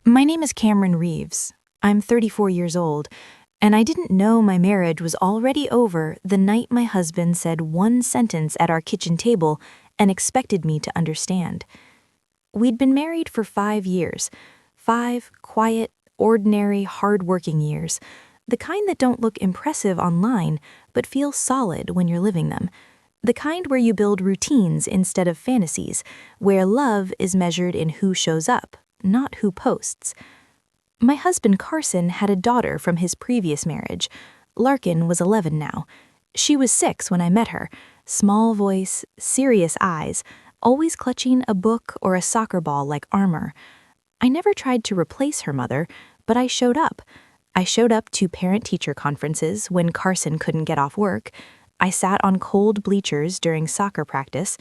My name is Cameron Reeves. I'm 34 years old, and I didn't know my marriage was already over the night my husband said one sentence at our kitchen table and expected me to understand. We'd been married for 5 years. 5 quiet, ordinary, hard-working years. The kind that don't look impressive online, but feel solid when you're living them. The kind where you build routines instead of fantasies, where love is measured in who shows up, not who posts. My husband Carson had a daughter from his previous marriage. Larkin was 11 now. She was 6 when I met her. Small voice, serious eyes, always clutching a book or a soccer ball like armor. I never tried to replace her mother, but I showed up. I showed up to parent-teacher conferences when Carson couldn't get off work. I sat on cold bleachers during soccer practice.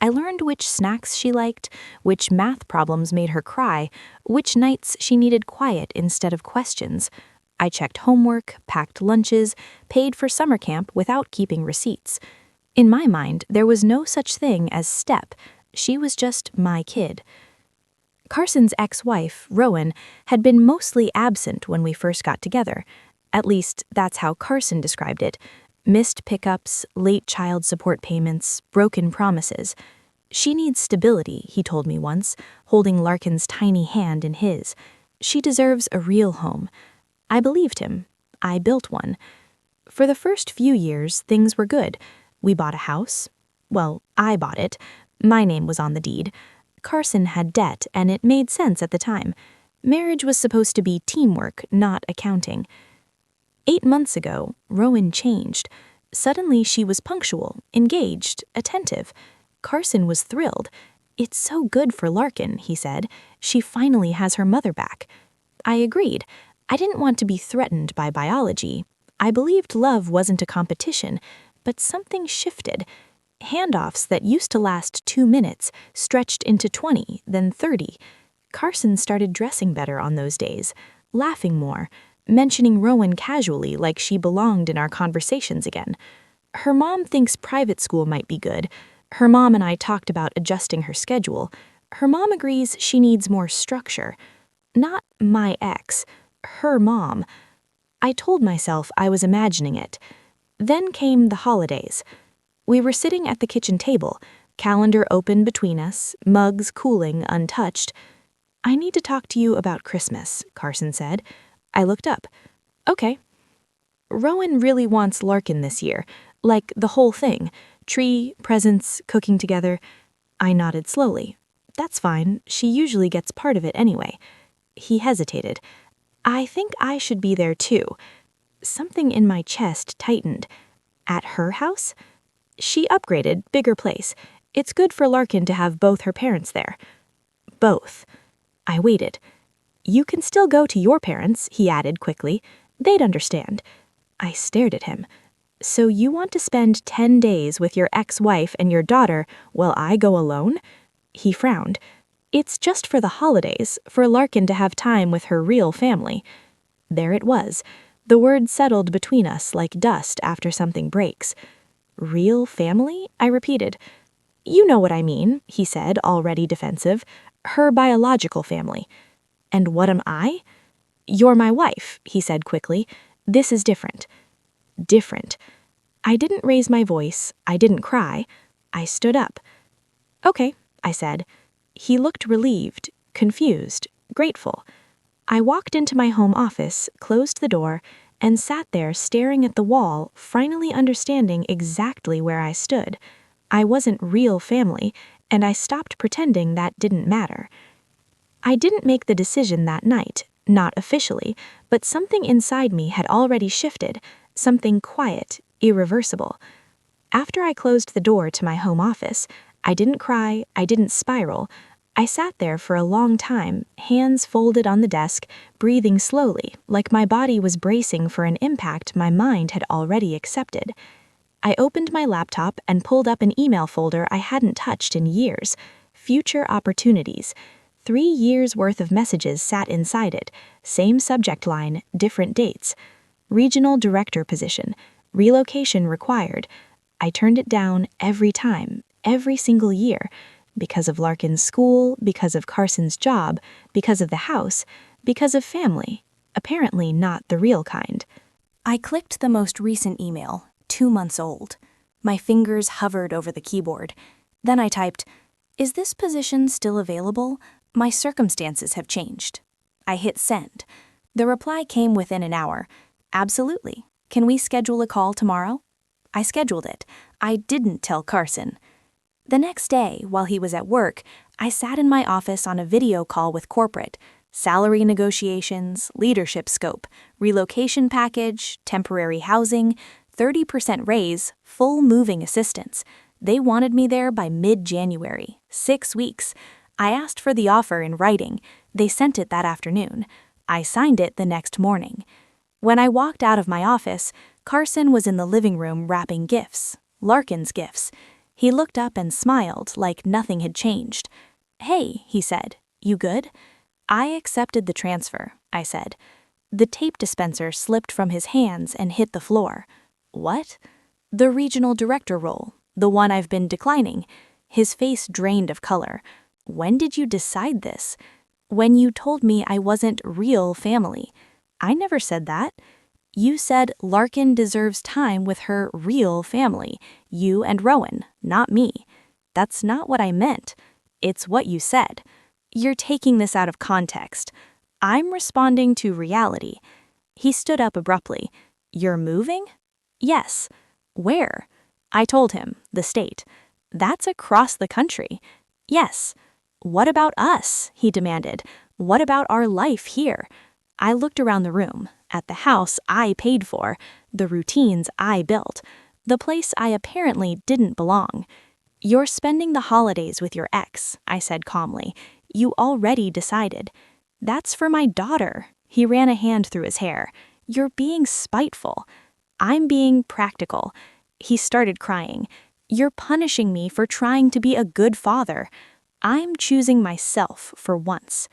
I learned which snacks she liked, which math problems made her cry, which nights she needed quiet instead of questions. I checked homework, packed lunches, paid for summer camp without keeping receipts. In my mind, there was no such thing as step. She was just my kid. Carson's ex-wife, Rowan, had been mostly absent when we first got together. At least, that's how Carson described it. Missed pickups, late child support payments, broken promises. She needs stability, he told me once, holding Larkin's tiny hand in his. She deserves a real home. I believed him. I built one. For the first few years, things were good. We bought a house. Well, I bought it. My name was on the deed. Carson had debt, and it made sense at the time. Marriage was supposed to be teamwork, not accounting. 8 months ago, Rowan changed. Suddenly she was punctual, engaged, attentive. Carson was thrilled. "It's so good for Larkin," he said. "She finally has her mother back." I agreed. I didn't want to be threatened by biology. I believed love wasn't a competition, but something shifted. Handoffs that used to last 2 minutes stretched into 20, then 30. Carson started dressing better on those days, laughing more, mentioning Rowan casually like she belonged in our conversations again. Her mom thinks private school might be good. Her mom and I talked about adjusting her schedule. Her mom agrees she needs more structure. Not my ex, her mom. I told myself I was imagining it. Then came the holidays. We were sitting at the kitchen table, calendar open between us, mugs cooling untouched. "I need to talk to you about Christmas," Carson said. I looked up. "Okay." "Rowan really wants Larkin this year, like the whole thing. Tree, presents, cooking together." I nodded slowly. "That's fine. She usually gets part of it anyway." He hesitated. "I think I should be there too." Something in my chest tightened. At her house? She upgraded, bigger place. It's good for Larkin to have both her parents there. Both. I waited. "You can still go to your parents," he added quickly. "They'd understand." I stared at him. "So you want to spend 10 days with your ex-wife and your daughter while I go alone?" He frowned. "It's just for the holidays, for Larkin to have time with her real family." There it was. The word settled between us like dust after something breaks. "Real family?" I repeated. "You know what I mean," he said, already defensive. "Her biological family." "And what am I?" "You're my wife," he said quickly. "This is different." Different. I didn't raise my voice. I didn't cry. I stood up. "Okay," I said. He looked relieved, confused, grateful. I walked into my home office, closed the door, and sat there staring at the wall, finally understanding exactly where I stood. I wasn't real family, and I stopped pretending that didn't matter. I didn't make the decision that night, not officially, but something inside me had already shifted, something quiet, irreversible. After I closed the door to my home office, I didn't cry, I didn't spiral. I sat there for a long time, hands folded on the desk, breathing slowly, like my body was bracing for an impact my mind had already accepted. I opened my laptop and pulled up an email folder I hadn't touched in years. Future opportunities. 3 years' worth of messages sat inside it. Same subject line, different dates. Regional director position. Relocation required. I turned it down every time, every single year. Because of Larkin's school, because of Carson's job, because of the house, Because of family, apparently not the real kind. I clicked the most recent email, 2 months old. My fingers hovered over the keyboard. Then I typed, "Is this position still available? My circumstances have changed." I hit send. The reply came within an hour. "Absolutely. Can we schedule a call tomorrow?" I scheduled it. I didn't tell Carson. The next day, while he was at work, I sat in my office on a video call with corporate. Salary negotiations, leadership scope, relocation package, temporary housing, 30% raise, full moving assistance. They wanted me there by mid-January, 6 weeks. I asked for the offer in writing. They sent it that afternoon. I signed it the next morning. When I walked out of my office, Carson was in the living room wrapping gifts, Larkin's gifts. He looked up and smiled like nothing had changed. "Hey," he said, "you good?" "I accepted the transfer," I said. The tape dispenser slipped from his hands and hit the floor. "What?" "The regional director role, the one I've been declining." His face drained of color. "When did you decide this?" "When you told me I wasn't real family." "I never said that." "You said Larkin deserves time with her real family, you and Rowan, not me." "That's not what I meant." "It's what you said." "You're taking this out of context." "I'm responding to reality." He stood up abruptly. "You're moving?" "Yes." "Where?" I told him, the state. "That's across the country." "Yes." "What about us?" he demanded. "What about our life here?" I looked around the room, at the house I paid for, the routines I built, the place I apparently didn't belong. "You're spending the holidays with your ex," I said calmly. "You already decided." "That's for my daughter." He ran a hand through his hair. "You're being spiteful." "I'm being practical." He started crying. "You're punishing me for trying to be a good father." "I'm choosing myself for once."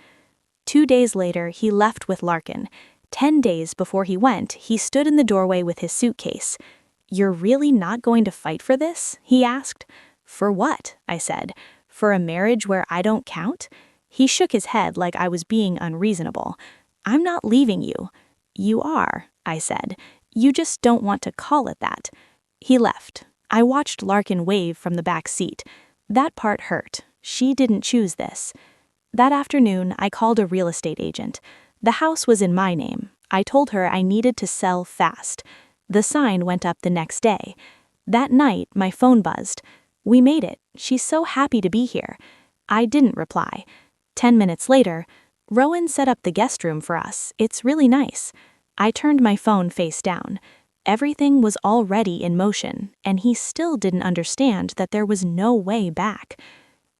2 days later, he left with Larkin. 10 days before he went, he stood in the doorway with his suitcase. "You're really not going to fight for this?" he asked. "For what?" I said. "For a marriage where I don't count?" He shook his head like I was being unreasonable. "I'm not leaving you." "You are," I said. "You just don't want to call it that." He left. I watched Larkin wave from the back seat. That part hurt. She didn't choose this. That afternoon, I called a real estate agent. The house was in my name. I told her I needed to sell fast. The sign went up the next day. That night, my phone buzzed. "We made it. She's so happy to be here." I didn't reply. 10 minutes later, "Rowan set up the guest room for us. It's really nice." I turned my phone face down. Everything was already in motion, and he still didn't understand that there was no way back.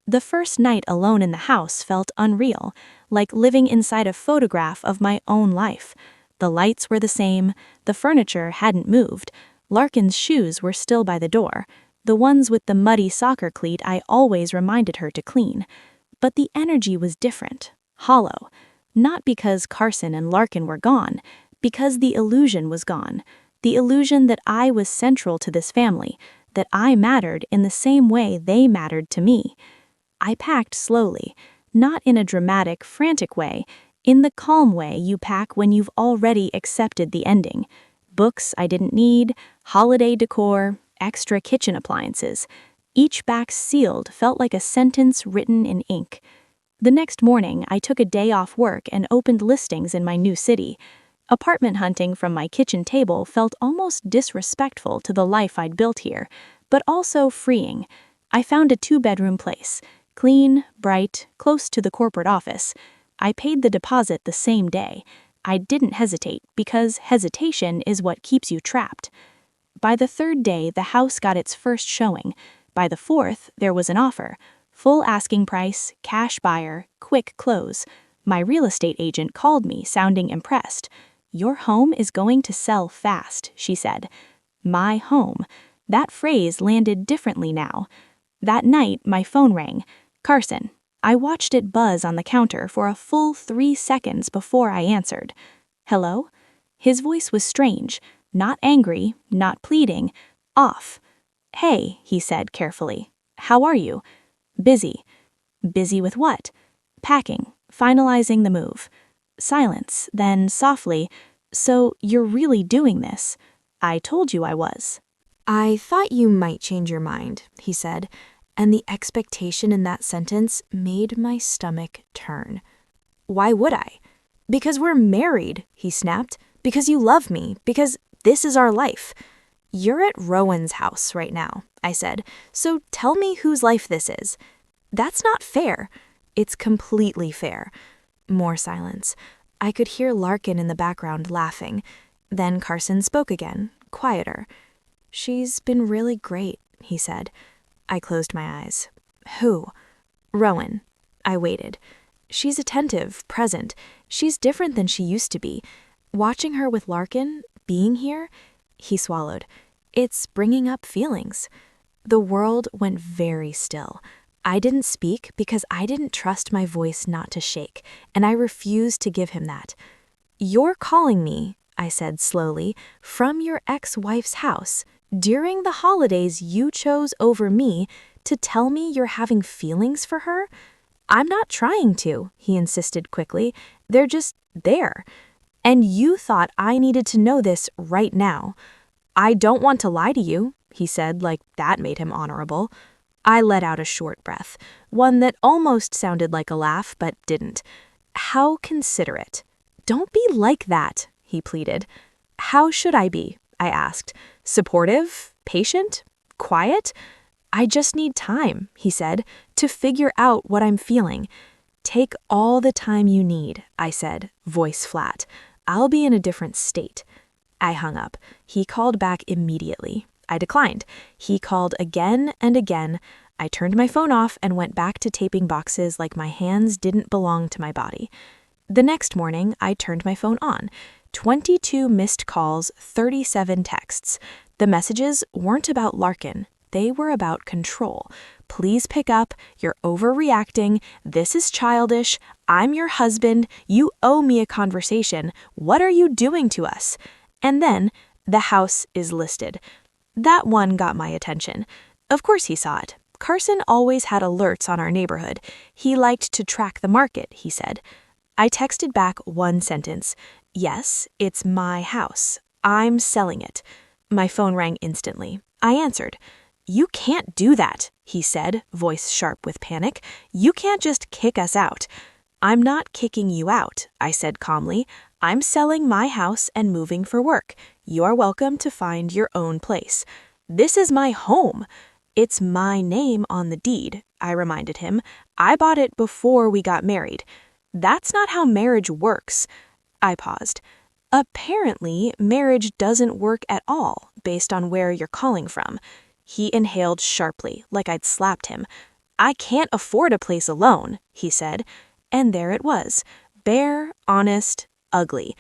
The first night alone in the house felt unreal, like living inside a photograph of my own life. The lights were the same, the furniture hadn't moved, Larkin's shoes were still by the door, the ones with the muddy soccer cleat I always reminded her to clean. But the energy was different, hollow. Not because Carson and Larkin were gone, because the illusion was gone. The illusion that I was central to this family, that I mattered in the same way they mattered to me. I packed slowly, not in a dramatic, frantic way, in the calm way you pack when you've already accepted the ending. Books I didn't need, holiday decor, extra kitchen appliances. Each bag sealed felt like a sentence written in ink. The next morning, I took a day off work and opened listings in my new city. Apartment hunting from my kitchen table felt almost disrespectful to the life I'd built here, but also freeing. I found a 2-bedroom place. Clean, bright, close to the corporate office. I paid the deposit the same day. I didn't hesitate because hesitation is what keeps you trapped. By the 3rd day, the house got its first showing. By the 4th, there was an offer. Full asking price, cash buyer, quick close. My real estate agent called me, sounding impressed. "Your home is going to sell fast," she said. My home. That phrase landed differently now. That night, my phone rang. Carson. I watched it buzz on the counter for a full 3 seconds before I answered. "Hello?" His voice was strange, not angry, not pleading, off. "Hey," he said carefully. "How are you?" "Busy." "Busy with what?" "Packing, finalizing the move." Silence, then softly, "So you're really doing this? I told you I was." I thought you might change your mind, he said, and the expectation in that sentence made my stomach turn. Why would I? Because we're married, he snapped. Because you love me. Because this is our life. You're at Rowan's house right now, I said, so tell me whose life this is. That's not fair. It's completely fair. More silence. I could hear Larkin in the background laughing. Then Carson spoke again, quieter. She's been really great, he said. I closed my eyes. Who? Rowan. I waited. She's attentive, present. She's different than she used to be. Watching her with Larkin, being here, he swallowed. It's bringing up feelings. The world went very still. I didn't speak because I didn't trust my voice not to shake, and I refused to give him that. You're calling me, I said slowly, from your ex-wife's house. During the holidays you chose over me to tell me you're having feelings for her? I'm not trying to, he insisted quickly. They're just there. And you thought I needed to know this right now. I don't want to lie to you, he said, like that made him honorable. I let out a short breath, one that almost sounded like a laugh but didn't. How considerate. Don't be like that, he pleaded. How should I be? I asked. Supportive? Patient? Quiet? I just need time, he said, to figure out what I'm feeling. Take all the time you need, I said, voice flat. I'll be in a different state. I hung up. He called back immediately. I declined. He called again and again. I turned my phone off and went back to taping boxes like my hands didn't belong to my body. The next morning, I turned my phone on. 22 missed calls, 37 texts. The messages weren't about Larkin. They were about control. Please pick up. You're overreacting. This is childish. I'm your husband. You owe me a conversation. What are you doing to us? And then, the house is listed. That one got my attention. Of course he saw it. Carson always had alerts on our neighborhood. He liked to track the market, he said. I texted back one sentence. Yes, it's my house. I'm selling it. My phone rang instantly. I answered. You can't do that, he said, voice sharp with panic. You can't just kick us out. I'm not kicking you out, I said calmly. I'm selling my house and moving for work. You are welcome to find your own place. This is my home. It's my name on the deed, I reminded him. I bought it before we got married. That's not how marriage works. I paused. Apparently, marriage doesn't work at all, based on where you're calling from. He inhaled sharply, like I'd slapped him. I can't afford a place alone, he said. And there it was. Bare, honest, ugly.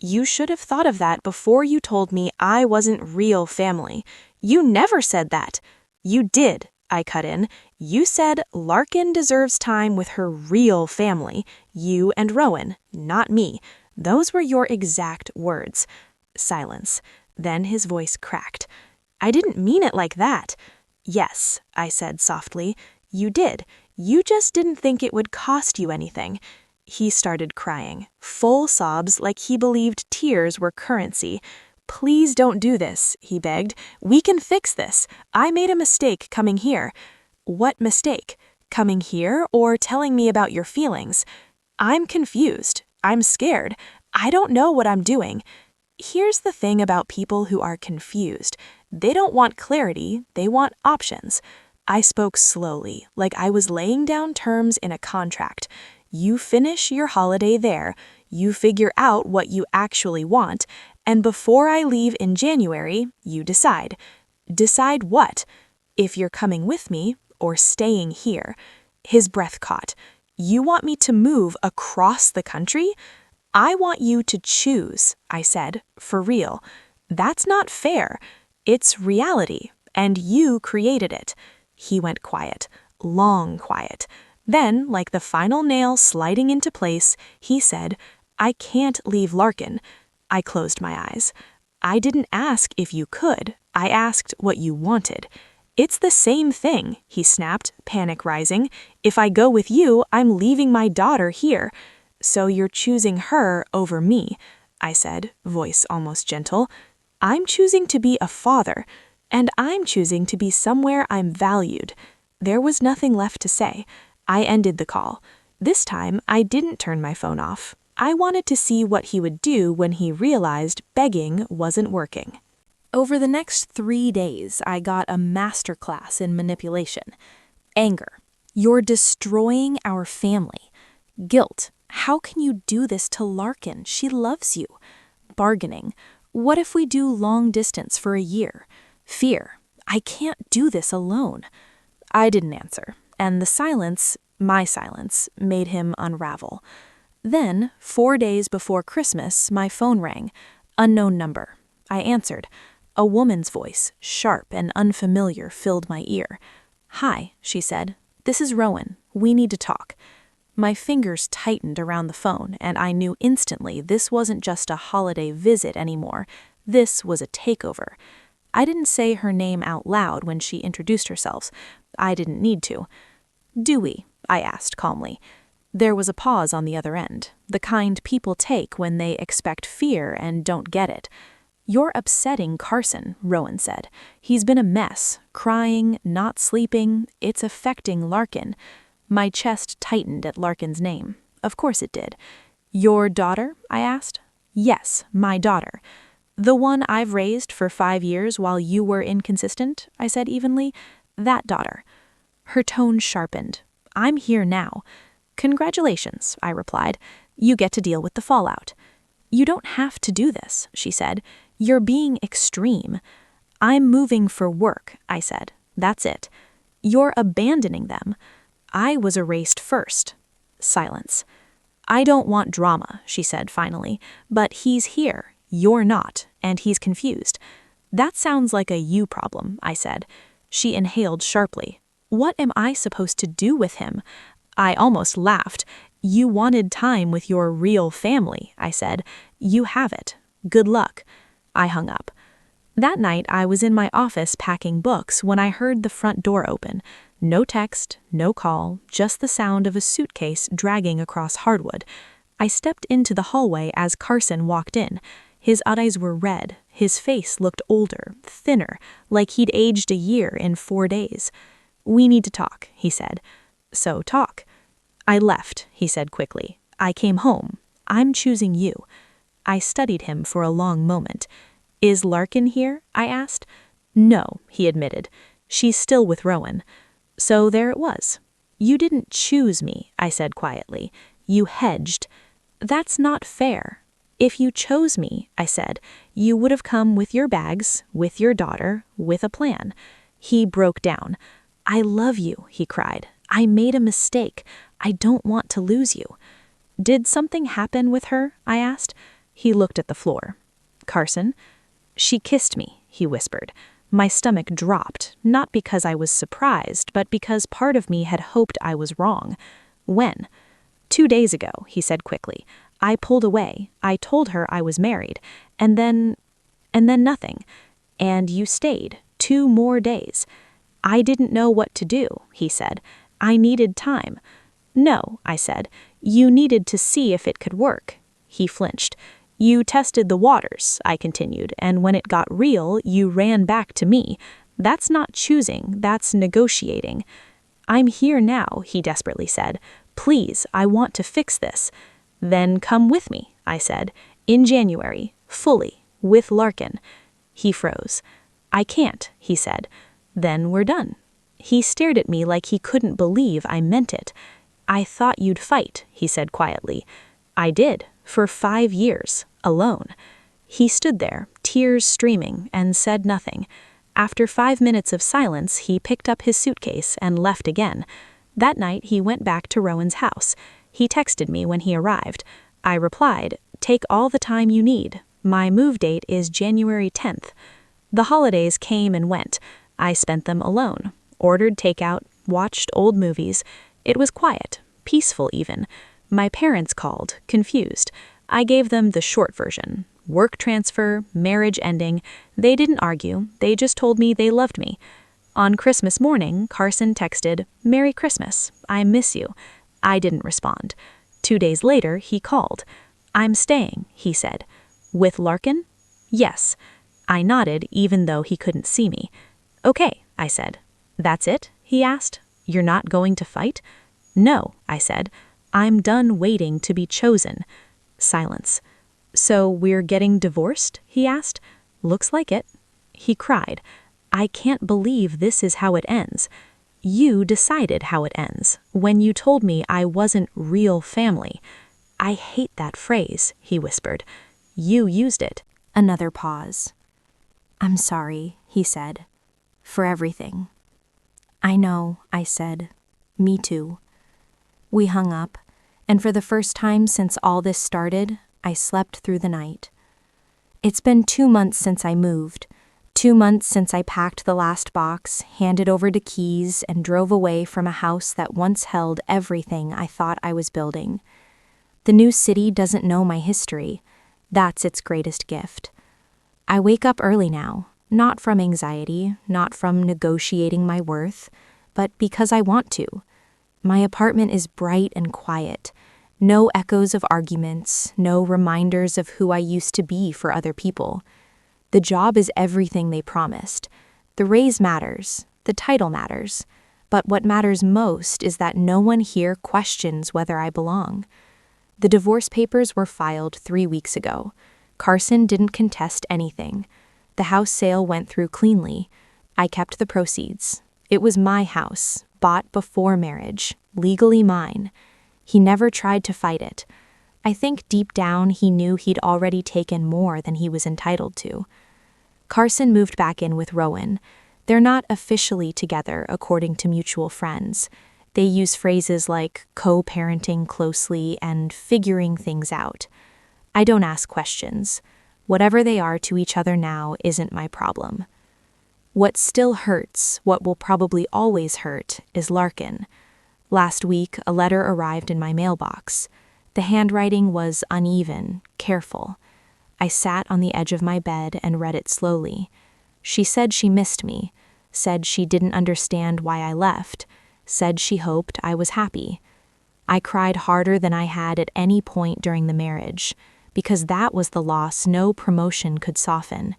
You should have thought of that before you told me I wasn't real family. You never said that. You did, I cut in. You said Larkin deserves time with her real family, you and Rowan, not me. Those were your exact words. Silence. Then his voice cracked. I didn't mean it like that. Yes, I said softly. You did. You just didn't think it would cost you anything. He started crying, full sobs like he believed tears were currency. Please don't do this, he begged. We can fix this. I made a mistake coming here. What mistake? Coming here or telling me about your feelings? I'm confused. I'm scared. I don't know what I'm doing. Here's the thing about people who are confused. They don't want clarity, they want options. I spoke slowly, like I was laying down terms in a contract. You finish your holiday there, you figure out what you actually want, and before I leave in January, you decide. Decide what? If you're coming with me or staying here. His breath caught. You want me to move across the country? I want you to choose, I said, for real. That's not fair. It's reality, and you created it. He went quiet, long quiet. Then, like the final nail sliding into place, he said, I can't leave Larkin. I closed my eyes. I didn't ask if you could. I asked what you wanted. It's the same thing, he snapped, panic rising. If I go with you, I'm leaving my daughter here. So you're choosing her over me, I said, voice almost gentle. I'm choosing to be a father, and I'm choosing to be somewhere I'm valued. There was nothing left to say. I ended the call. This time, I didn't turn my phone off. I wanted to see what he would do when he realized begging wasn't working. Over the next 3 days, I got a masterclass in manipulation. Anger. You're destroying our family. Guilt. How can you do this to Larkin? She loves you. Bargaining. What if we do long distance for a year? Fear. I can't do this alone. I didn't answer, and the silence, my silence, made him unravel. Then, 4 days before Christmas, my phone rang. Unknown number. I answered. A woman's voice, sharp and unfamiliar, filled my ear. Hi, she said. This is Rowan. We need to talk. My fingers tightened around the phone, and I knew instantly this wasn't just a holiday visit anymore. This was a takeover. I didn't say her name out loud when she introduced herself. I didn't need to. Do we? I asked calmly. There was a pause on the other end, the kind people take when they expect fear and don't get it. You're upsetting Carson, Rowan said. He's been a mess, crying, not sleeping. It's affecting Larkin. My chest tightened at Larkin's name. Of course it did. Your daughter? I asked. Yes, my daughter. The one I've raised for 5 years while you were inconsistent, I said evenly. That daughter. Her tone sharpened. I'm here now. Congratulations, I replied. You get to deal with the fallout. You don't have to do this, she said. You're being extreme. I'm moving for work, I said. That's it. You're abandoning them. I was erased first. Silence. I don't want drama, she said finally, but he's here. You're not, and he's confused. That sounds like a you problem, I said. She inhaled sharply. What am I supposed to do with him? I almost laughed. You wanted time with your real family, I said. You have it. Good luck. I hung up. That night, I was in my office packing books when I heard the front door open. No text, no call, just the sound of a suitcase dragging across hardwood. I stepped into the hallway as Carson walked in. His eyes were red. His face looked older, thinner, like he'd aged a year in 4 days. We need to talk, he said. So talk. I left, he said quickly. I came home. I'm choosing you. I studied him for a long moment. Is Larkin here? I asked. No, he admitted. She's still with Rowan. So there it was. You didn't choose me, I said quietly. You hedged. That's not fair. If you chose me, I said, you would have come with your bags, with your daughter, with a plan. He broke down. I love you, he cried. I made a mistake. I don't want to lose you. Did something happen with her? I asked. He looked at the floor. Carson? She kissed me, he whispered. My stomach dropped, not because I was surprised, but because part of me had hoped I was wrong. When? 2 days ago, he said quickly. I pulled away. I told her I was married. And then nothing. And you stayed 2 more days. I didn't know what to do, he said. I needed time. No, I said. You needed to see if it could work. He flinched. You tested the waters, I continued, and when it got real, you ran back to me. That's not choosing, that's negotiating. I'm here now, he desperately said. Please, I want to fix this. Then come with me, I said. In January, fully, with Larkin. He froze. I can't, he said. Then we're done. He stared at me like he couldn't believe I meant it. I thought you'd fight, he said quietly. I did, for 5 years, alone. He stood there, tears streaming, and said nothing. After 5 minutes of silence, he picked up his suitcase and left again. That night, he went back to Rowan's house. He texted me when he arrived. I replied, take all the time you need. My move date is January 10th. The holidays came and went. I spent them alone, ordered takeout, watched old movies. It was quiet, peaceful even. My parents called, confused. I gave them the short version. Work transfer, marriage ending. They didn't argue, they just told me they loved me. On Christmas morning, Carson texted, Merry Christmas, I miss you. I didn't respond. 2 days later, he called. "I'm staying," he said. "With Larkin?" "Yes." I nodded, even though he couldn't see me. "Okay," I said. "That's it?" he asked. "You're not going to fight?" "No," I said. "I'm done waiting to be chosen." Silence. "So we're getting divorced?" he asked. "Looks like it." He cried. "I can't believe this is how it ends. You decided how it ends, when you told me I wasn't real family. I hate that phrase," he whispered. "You used it." Another pause. "I'm sorry," he said, "for everything." "I know," I said. "Me too." We hung up, and for the first time since all this started, I slept through the night. It's been 2 months since I moved, 2 months since I packed the last box, handed over the keys, and drove away from a house that once held everything I thought I was building. The new city doesn't know my history. That's its greatest gift. I wake up early now, not from anxiety, not from negotiating my worth, but because I want to. My apartment is bright and quiet. No echoes of arguments, no reminders of who I used to be for other people. The job is everything they promised. The raise matters, the title matters, but what matters most is that no one here questions whether I belong. The divorce papers were filed 3 weeks ago. Carson didn't contest anything. The house sale went through cleanly. I kept the proceeds. It was my house, bought before marriage, legally mine. He never tried to fight it. I think deep down he knew he'd already taken more than he was entitled to. Carson moved back in with Rowan. They're not officially together, according to mutual friends. They use phrases like co-parenting closely and figuring things out. I don't ask questions. Whatever they are to each other now isn't my problem. What still hurts, what will probably always hurt, is Larkin. Last week, a letter arrived in my mailbox. The handwriting was uneven, careful. I sat on the edge of my bed and read it slowly. She said she missed me, said she didn't understand why I left, said she hoped I was happy. I cried harder than I had at any point during the marriage, because that was the loss no promotion could soften.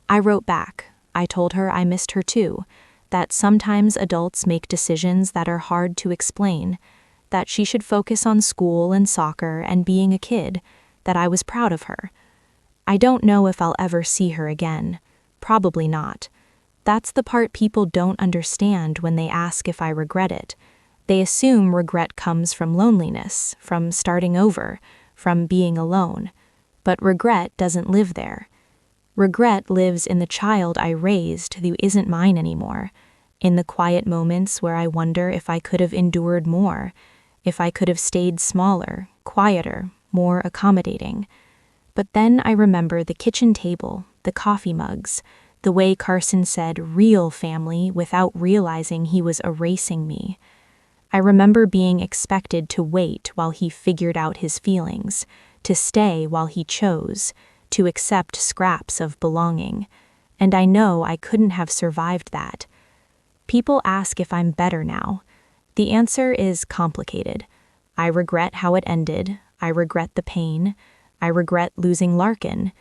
I wrote back. I told her I missed her too, that sometimes adults make decisions that are hard to explain, that she should focus on school and soccer and being a kid, that I was proud of her. I don't know if I'll ever see her again. Probably not. That's the part people don't understand when they ask if I regret it. They assume regret comes from loneliness, from starting over, from being alone. But regret doesn't live there. Regret lives in the child I raised who isn't mine anymore, in the quiet moments where I wonder if I could have endured more, if I could have stayed smaller, quieter, more accommodating. But then I remember the kitchen table, the coffee mugs, the way Carson said real family without realizing he was erasing me. I remember being expected to wait while he figured out his feelings, to stay while he chose, to accept scraps of belonging, and I know I couldn't have survived that. People ask if I'm better now. The answer is complicated. I regret how it ended, I regret the pain, I regret losing Larkin,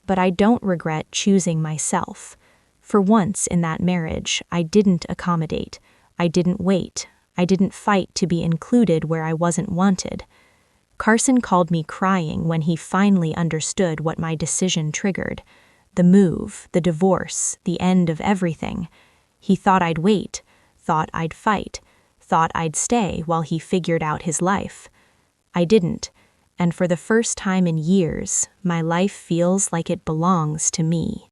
but I don't regret choosing myself. For once in that marriage, I didn't accommodate, I didn't wait, I didn't fight to be included where I wasn't wanted. Carson called me crying when he finally understood what my decision triggered. The move, the divorce, the end of everything. He thought I'd wait, thought I'd fight, thought I'd stay while he figured out his life. I didn't, and for the first time in years, my life feels like it belongs to me.